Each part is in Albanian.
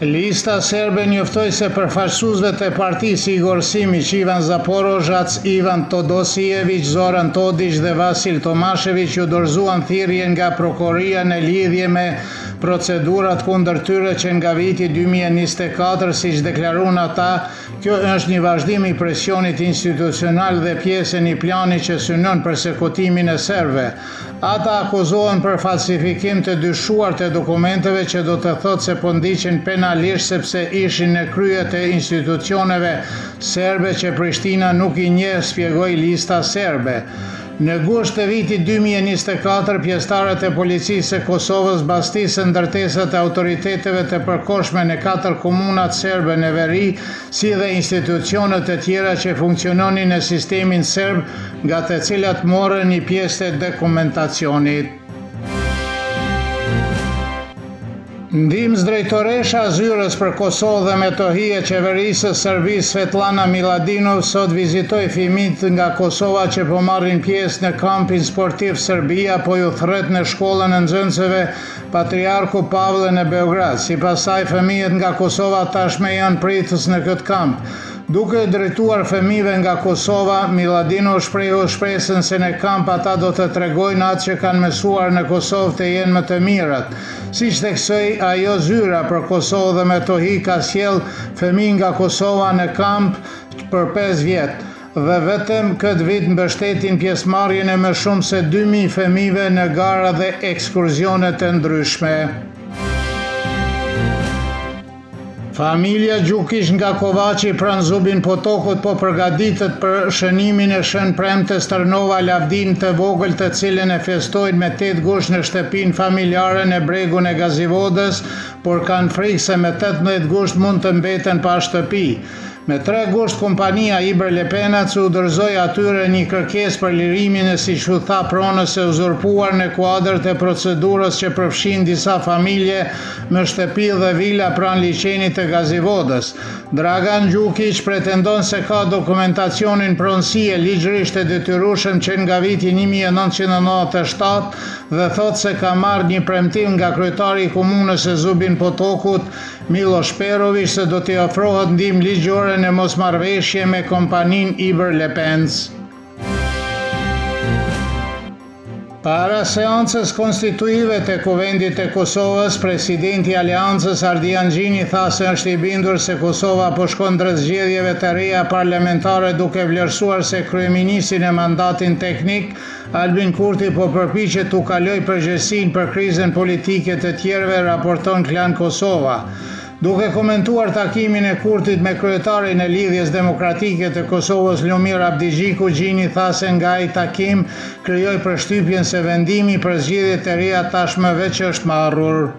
Lista serbe njoftoi se përfaqësuesve të partisë Igor Simić, Ivan Zaporožac, Ivan Todosijević, Zoran Todić dhe Vasil Tomashević u dorëzuan thirrje nga prokuroria në lidhje me procedurat kundër tyre që nga viti 2024, siç deklaruan ata, kjo është një vazhdim i presionit institucional dhe pjesë e një plani që synon persekutimin e serbëve. Ata akuzohen për falsifikim të dyshuar të dokumenteve, që do të thotë se po ndiqen penalisht sepse ishin në krye të institucioneve serbe që Prishtina nuk i njeh, shpjegoi lista serbe. Në gusht të vitit 2024, pjesëtarët e policisë së Kosovës mbastisën ndërtesat e autoriteteve të përkohshme në 4 komunat serbe në veri, si dhe institucionet të tjera që funksiononin në sistemin serb, nga të cilat morën një pjesë të dokumentacionit. Ndihmës drejtoresha zyrës për Kosovë dhe Metohi e qeverisë së Serbisë Svetlana Miladinov sot vizitoi fëmijët nga Kosova që po marrin pjesë në kampin sportiv Serbia, po ju thret në shkollën e nxënësve Patriarku Pavle në Beograd. Sipas saj, fëmijët nga Kosova tashmë janë pritës në këtë kamp. Duke drejtuar fëmijëve nga Kosova, Miladinov shprehu shpresën se në kamp ata do të tregojnë atë që kanë mësuar në Kosovë të jenë më të mirat. Siç theksoi ajo, zyra për Kosovë dhe Metohi ka sjell fëmijë nga Kosova në kamp për 5 vjet dhe vetëm këtë vit mbështetin pjesëmarrjen e më shumë se 2000 fëmijëve në gara dhe ekskursione të ndryshme. Familja Gjukić nga Kovaçi pranë Zubin Potokut po përgatitet për shënimin e Shën Premtes Tërnova lavdin të vogël, të cilën e festojnë me 8 gusht në shtëpinë familjare në bregun e Gazivodës, por kanë frikë se me 18 gusht mund të mbeten pa shtëpi. Me 3 gusht, kompania Iber Lepenac u dorëzoi atyre një kërkesë për lirimin e, siç u tha, pronës së uzurpuar në kuadër të procedurës që përfshin disa familje me shtëpi dhe vila pranë liçenit të Gazivodës. Dragan Gjukić pretendon se ka dokumentacionin pronësie ligjërisht e detyrueshëm që nga viti 1997 dhe thot se ka marrë një premtim nga kryetari i komunës së Zubin Potokut, Miloš Perović, se do t'i ofrohet ndihmë ligjore në mosmarrëveshje me kompaninë Iber Lepenc. Para seancës konstituive të Kuvendit të Kosovës, presidenti i Aleancës Ardian Gjini tha se është i bindur se Kosova po shkon drejt zgjedhjeve të reja parlamentare, duke vlerësuar se kryeministri në mandatin teknik Albin Kurti po përpiqet t'u kalojë përgjegjësinë për krizën politike të tjerëve, raporton Klan Kosova. Duke komentuar takimin e Kurtit me kryetarin e Lidhjes Demokratike të Kosovës Lumir Abdigjiku, Gjini tha se nga ai takim krijoi përshtypjen se vendimi për zgjedhje të reja tashmë veç është marrur.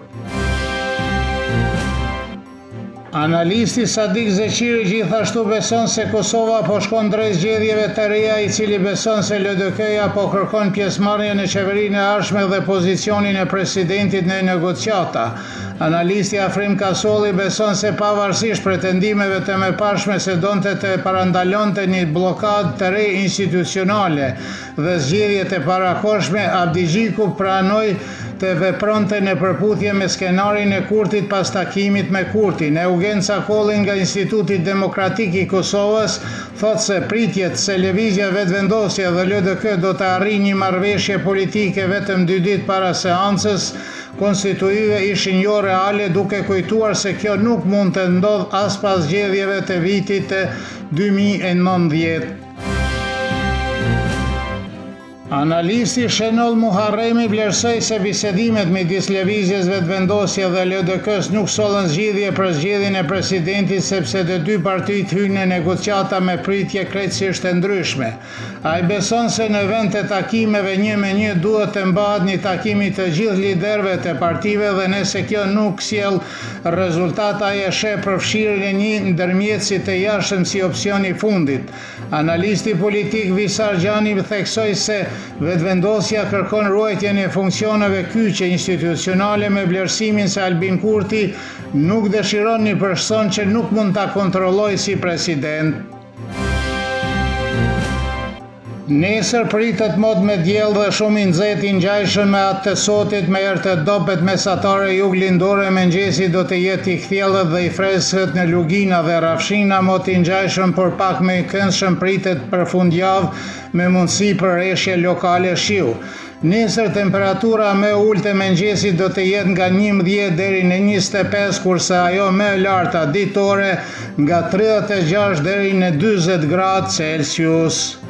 Analisti Sadik Zeqiri gjithashtu beson se Kosova po shkon drejt zgjedhjeve të reja, i cili beson se LDK-ja po kërkon pjesëmarrje në qeverinë e ardhshme dhe pozicionin e presidentit në negociata. Analisti Afrim Kasolli beson se pavarësisht pretendimeve të mëparshme se donte të parandalonte një blokadë të re institucionale dhe zgjedhje të parakohshme, Abdigjiku pranoi të vepronte në përputhje me skenarin e Kurtit pas takimit me Kurtin. Eugenca Kolli nga Instituti Demokratik i Kosovës thot se pritjet se lëvizja vetvendosje dhe LDK do të arrijë një marrëveshje politike vetëm 2 ditë para seancës konstituive ishin jo reale, duke kujtuar se kjo nuk mund të ndodh as pas zgjedhjeve të vitit 2019. Analisti Shenol Muharremi vlerësoi se bisedimet midis lëvizjes vetvendosje dhe LDK-s nuk sollën zgjidhje për zgjedhjen e presidentit, sepse të dy partitë hynë në negociata me pritje krejtësisht të ndryshme. Ai beson se në vend të takimeve 1-1 duhet të mbahet një takim i të gjithë liderëve të partive, dhe nëse kjo nuk sjell rezultat, ai e sheh përfshirjen e një ndërmjetësi të jashtëm si opsion i fundit. Analisti politik Visar Gjani theksoi se vetvendosja kërkon ruajtjen e funksioneve kyçe institucionale me vlerësimin se Albin Kurti nuk dëshiron një person që nuk mund ta kontrollojë si president. Nesër pritet mod me diell dhe shumë i nxehtë i ngjajshëm me atë të sotit me erë të dobët mesatare juglindore. Mëngjesi do të jetë i kthjellët dhe i freskët në lugina dhe rafshina, mod i ngjajshëm por pak më i këndshëm pritet për fundjavë me mundësi për reshje lokale shiu. Nesër temperatura më e ulët e mëngjesit do të jetë nga 11 deri në 25, kurse ajo më e larta ditore nga 36 deri në 40 gradë Celsius.